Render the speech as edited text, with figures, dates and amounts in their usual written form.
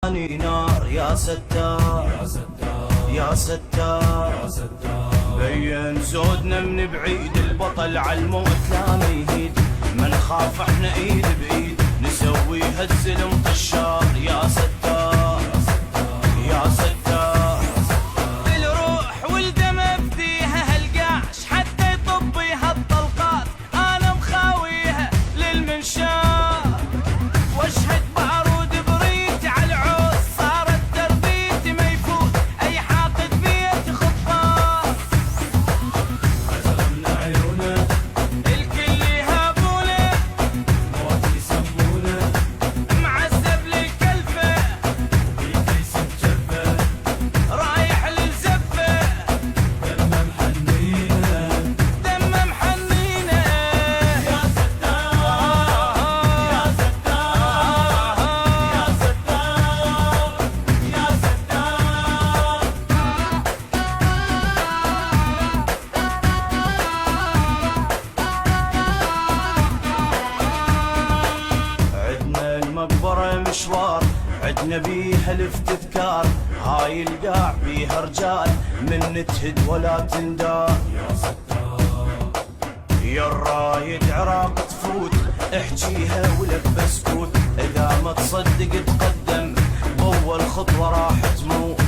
نار يا ستار يا ستار يا ستار يا ستار، بين زودنا من بعيد، البطل عالموت لا ميهيد، ما نخاف احنا ايد بايد، نسويها الزلم طشار يا ستار يا ستار، بالروح والدم افديها هالقاش حتى يطبيها الطلقات، انا مخاويها للمنشار، واشهد بعرود بريت على العوز، صارت تربيت ما يفوت اي حاقد بيت خطار، عزمنا عيونه الكل يهابونه موت يسمونه، معذب للكلفه وبيكيس بجفه رايح للزفه، دمه محنينه دمه محنينه يا ستار يا ستار يا ستار يا ستار. عدنا المقبرة مشوار، عدنا بيها الافتذكار، هاي القاع بيها رجال من تهد ولا تندار يا ستار يا الرايد عراق تفوت، احجيها ولك بسكوت، اذا ما تصدق تقدم، اول خطوة راح تموت